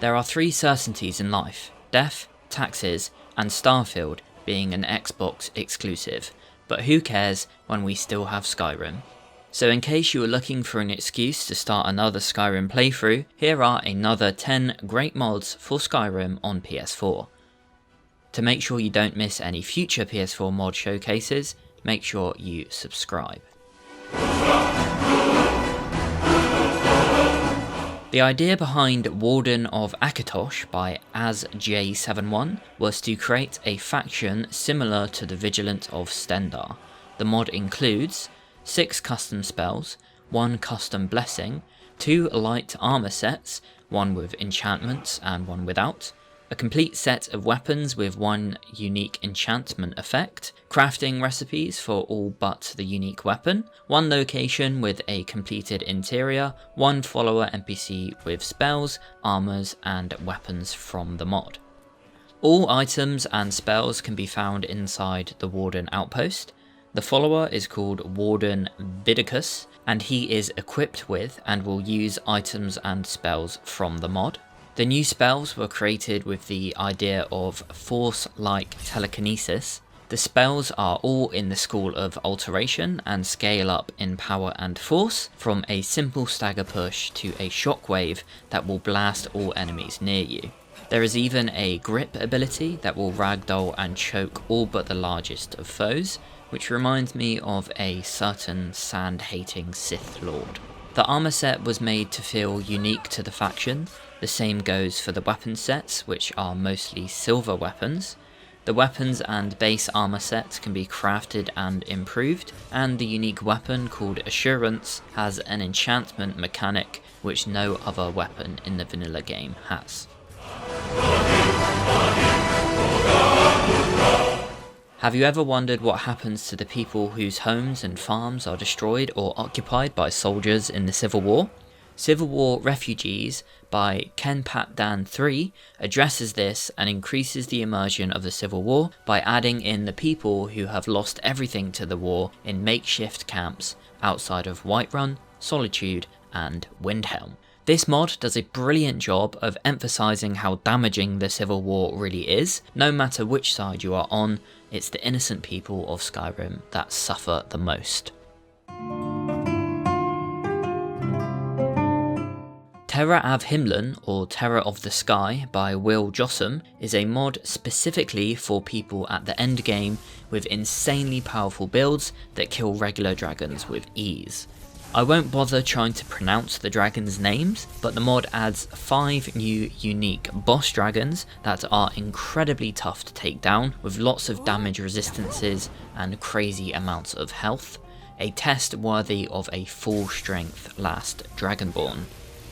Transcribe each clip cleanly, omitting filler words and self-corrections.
There are 3 certainties in life: death, taxes, and Starfield being an Xbox exclusive, but who cares when we still have Skyrim. So in case you were looking for an excuse to start another Skyrim playthrough, here are another 10 great mods for Skyrim on PS4. To make sure you don't miss any future PS4 mod showcases, make sure you subscribe. The idea behind Warden of Akatosh by AsJ71 was to create a faction similar to the Vigilant of Stendar. The mod includes 6 custom spells, 1 custom blessing, 2 light armor sets, 1 with enchantments and 1 without, a complete set of weapons with 1 unique enchantment effect, crafting recipes for all but the unique weapon, 1 location with a completed interior, 1 follower NPC with spells, armors, and weapons from the mod. All items and spells can be found inside the Warden outpost. The follower is called Warden Bidicus, and he is equipped with and will use items and spells from the mod. The new spells were created with the idea of force-like telekinesis. The spells are all in the school of alteration and scale up in power and force, from a simple stagger push to a shockwave that will blast all enemies near you. There is even a grip ability that will ragdoll and choke all but the largest of foes, which reminds me of a certain sand-hating Sith Lord. The armor set was made to feel unique to the faction. The same goes for the weapon sets, which are mostly silver weapons. The weapons and base armor sets can be crafted and improved, and the unique weapon called Assurance has an enchantment mechanic which no other weapon in the vanilla game has. Have you ever wondered what happens to the people whose homes and farms are destroyed or occupied by soldiers in the Civil War? Civil War Refugees by Ken Pat Dan 3 addresses this and increases the immersion of the Civil War by adding in the people who have lost everything to the war in makeshift camps outside of Whiterun, Solitude, and Windhelm. This mod does a brilliant job of emphasising how damaging the Civil War really is. No matter which side you are on, it's the innocent people of Skyrim that suffer the most. Terra Av Himlen, or Terror of the Sky by Will Jossum, is a mod specifically for people at the end game with insanely powerful builds that kill regular dragons with ease. I won't bother trying to pronounce the dragons' names, but the mod adds 5 new unique boss dragons that are incredibly tough to take down, with lots of damage resistances and crazy amounts of health, a test worthy of a full strength last Dragonborn.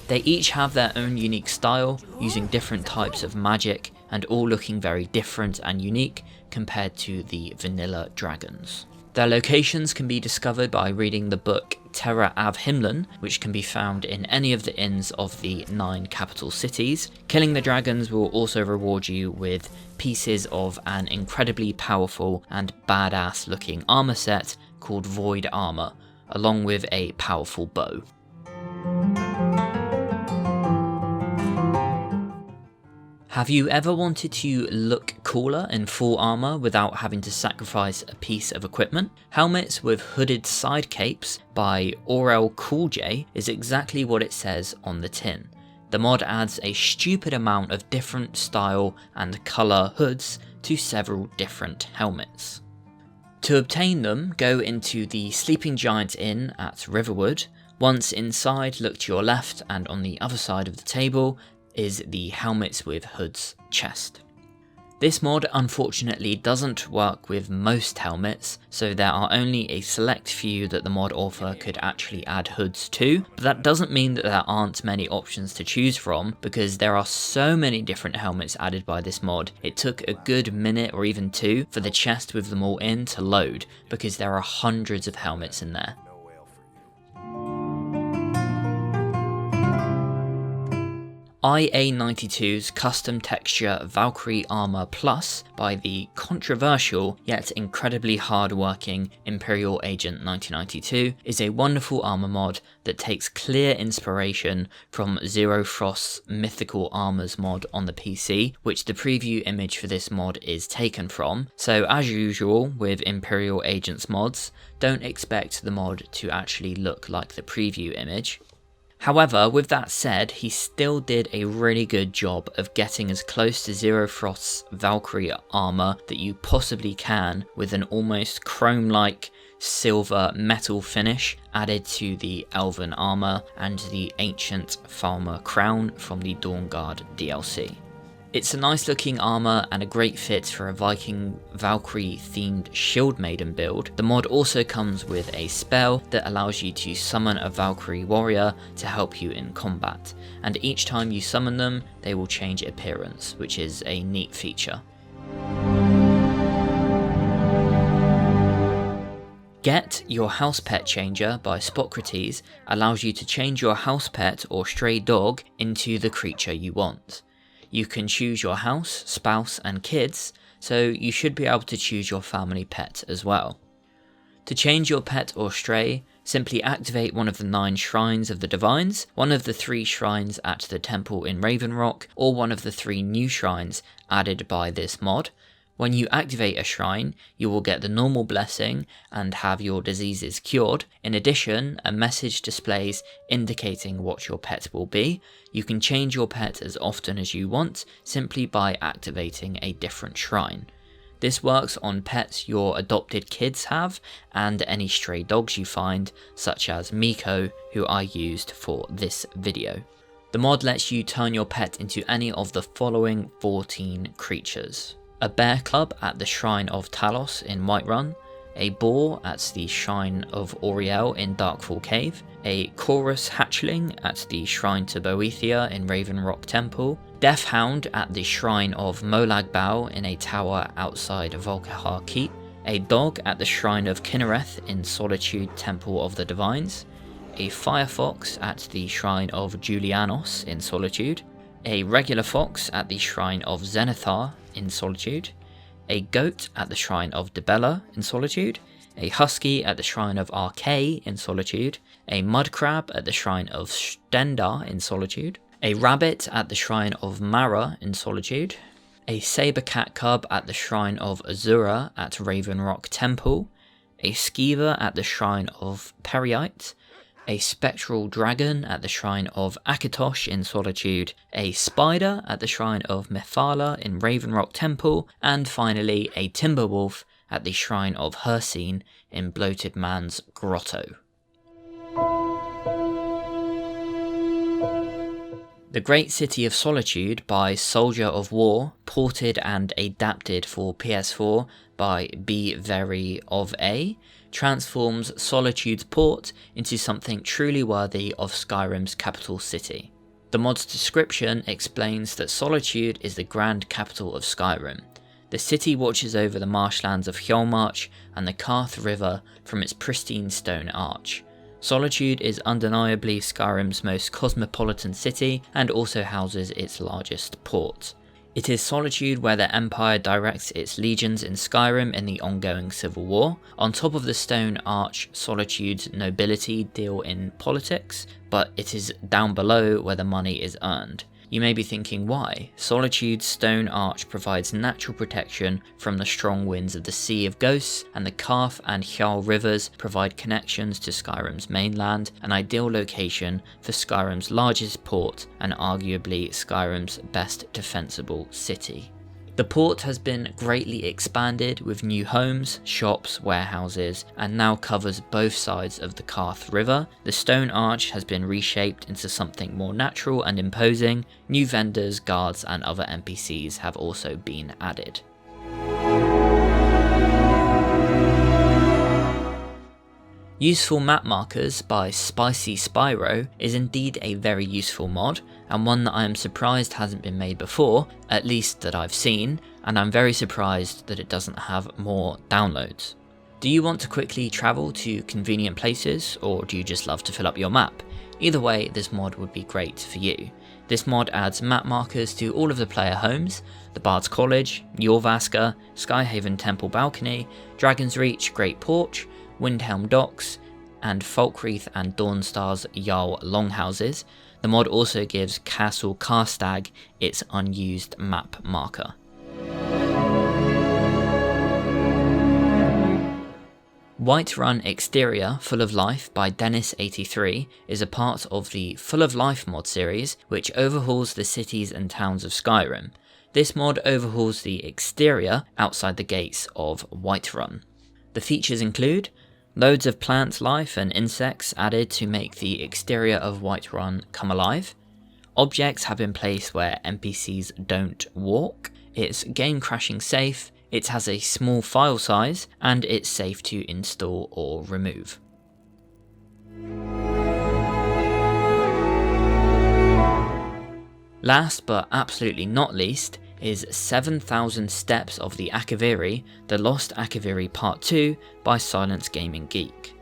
They each have their own unique style, using different types of magic, and all looking very different and unique compared to the vanilla dragons. Their locations can be discovered by reading the book Terra Av Himlen, which can be found in any of the inns of the 9 capital cities. Killing the dragons will also reward you with pieces of an incredibly powerful and badass looking armor set called Void Armor, along with a powerful bow. Have you ever wanted to look cooler in full armour without having to sacrifice a piece of equipment? Helmets with hooded side capes by Aurel Coolj is exactly what it says on the tin. The mod adds a stupid amount of different style and colour hoods to several different helmets. To obtain them, go into the Sleeping Giant Inn at Riverwood. Once inside, look to your left, and on the other side of the table is the Helmets with Hoods chest. This mod unfortunately doesn't work with most helmets, so there are only a select few that the mod author could actually add hoods to, but that doesn't mean that there aren't many options to choose from, because there are so many different helmets added by this mod. It took a good minute or even 2 for the chest with them all in to load, because there are hundreds of helmets in there. IA92's custom texture Valkyrie Armor Plus by the controversial yet incredibly hard-working Imperial Agent 1992 is a wonderful armor mod that takes clear inspiration from Zero Frost's Mythical Armors mod on the PC, which the preview image for this mod is taken from. So as usual with Imperial Agents mods, don't expect the mod to actually look like the preview image. However, with that said, he still did a really good job of getting as close to Zero Frost's Valkyrie armor that you possibly can, with an almost chrome-like silver metal finish added to the elven armor and the ancient farmer crown from the Dawnguard DLC. It's a nice looking armor and a great fit for a Viking Valkyrie themed Shield Maiden build. The mod also comes with a spell that allows you to summon a Valkyrie warrior to help you in combat, and each time you summon them they will change appearance, which is a neat feature. Get Your House Pet Changer by Spocrates allows you to change your house pet or stray dog into the creature you want. You can choose your house, spouse and kids, so you should be able to choose your family pet as well. To change your pet or stray, simply activate one of the 9 shrines of the Divines, one of the 3 shrines at the temple in Raven Rock, or one of the 3 new shrines added by this mod. When you activate a shrine, you will get the normal blessing and have your diseases cured. In addition, a message displays indicating what your pet will be. You can change your pet as often as you want, simply by activating a different shrine. This works on pets your adopted kids have, and any stray dogs you find, such as Miko, who I used for this video. The mod lets you turn your pet into any of the following 14 creatures. A bear cub at the Shrine of Talos in Whiterun, a boar at the Shrine of Auriel in Darkfall Cave, a chorus hatchling at the Shrine to Boethia in Raven Rock Temple, Deathhound at the Shrine of Molagbao in a tower outside Volkihar Keep, a dog at the Shrine of Kinnereth in Solitude Temple of the Divines, a firefox at the Shrine of Julianos in Solitude, a regular fox at the Shrine of Zenithar in Solitude, a goat at the Shrine of Debella in Solitude, a husky at the Shrine of Arkay in Solitude, a mud crab at the Shrine of Stendar in Solitude, a rabbit at the Shrine of Mara in Solitude, a saber cat cub at the Shrine of Azura at Raven Rock Temple, a skeever at the Shrine of Periite, a spectral dragon at the Shrine of Akatosh in Solitude, a spider at the Shrine of Mephala in Raven Rock Temple, and finally a timber wolf at the Shrine of Hirsine in Bloated Man's Grotto. The Great City of Solitude by Soldier of War, ported and adapted for PS4 by B. Very of A, transforms Solitude's port into something truly worthy of Skyrim's capital city. The mod's description explains that Solitude is the grand capital of Skyrim. The city watches over the marshlands of Hjalmarch and the Karth River from its pristine stone arch. Solitude is undeniably Skyrim's most cosmopolitan city and also houses its largest port. It is Solitude where the Empire directs its legions in Skyrim in the ongoing civil war. On top of the stone arch, Solitude's nobility deal in politics, but it is down below where the money is earned. You may be thinking why? Solitude's stone arch provides natural protection from the strong winds of the Sea of Ghosts, and the Karth and Hjal rivers provide connections to Skyrim's mainland, an ideal location for Skyrim's largest port and arguably Skyrim's best defensible city. The port has been greatly expanded with new homes, shops, warehouses, and now covers both sides of the Karth River. The stone arch has been reshaped into something more natural and imposing. New vendors, guards, and other NPCs have also been added. Useful Map Markers by Spicy Spyro is indeed a very useful mod, and one that I am surprised hasn't been made before, at least that I've seen, and I'm very surprised that it doesn't have more downloads. Do you want to quickly travel to convenient places, or do you just love to fill up your map? Either way, this mod would be great for you. This mod adds map markers to all of the player homes: the Bard's College, Jorvaska, Skyhaven Temple Balcony, Dragon's Reach Great Porch, Windhelm Docks, and Falkreath and Dawnstar's Jarl Longhouses. The mod also gives Castle Karstag its unused map marker. Whiterun Exterior Full of Life by Dennis83 is a part of the Full of Life mod series, which overhauls the cities and towns of Skyrim. This mod overhauls the exterior outside the gates of Whiterun. The features include loads of plant life and insects added to make the exterior of Whiterun come alive. Objects have been placed where NPCs don't walk. It's game crashing safe. It has a small file size, and it's safe to install or remove. Last but absolutely not least is 7,000 Steps of the Akaviri, The Lost Akaviri Part 2 by Silence Gaming Geek.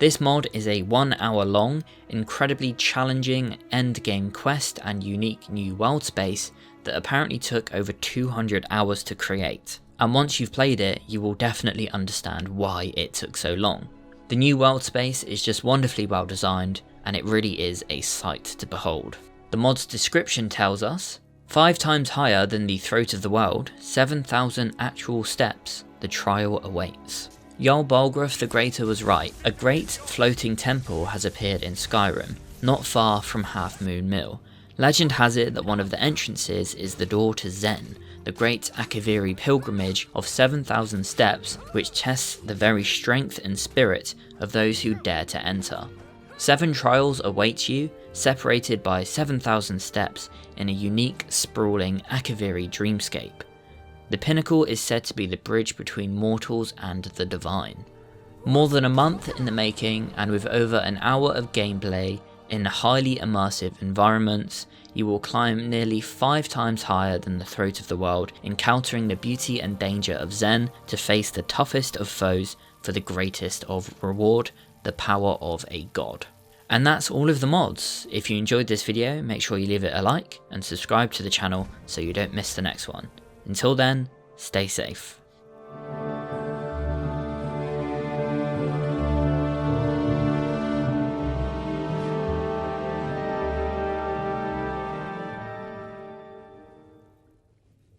This mod is a 1 hour long, incredibly challenging endgame quest and unique new world space that apparently took over 200 hours to create. And once you've played it, you will definitely understand why it took so long. The new world space is just wonderfully well designed, and it really is a sight to behold. The mod's description tells us, 5 times higher than the throat of the world, 7,000 actual steps, the trial awaits. Jarl Balgruuf the Greater was right. A great floating temple has appeared in Skyrim, not far from Half Moon Mill. Legend has it that one of the entrances is the door to Zen, the great Akaviri pilgrimage of 7,000 steps, which tests the very strength and spirit of those who dare to enter. 7 trials await you, separated by 7,000 steps in a unique, sprawling Akaviri dreamscape. The pinnacle is said to be the bridge between mortals and the divine. More than a month in the making, and with over an hour of gameplay in highly immersive environments, you will climb nearly 5 times higher than the throat of the world, encountering the beauty and danger of Zen to face the toughest of foes for the greatest of reward, the power of a god. And that's all of the mods. If you enjoyed this video, make sure you leave it a like and subscribe to the channel so you don't miss the next one. Until then, stay safe.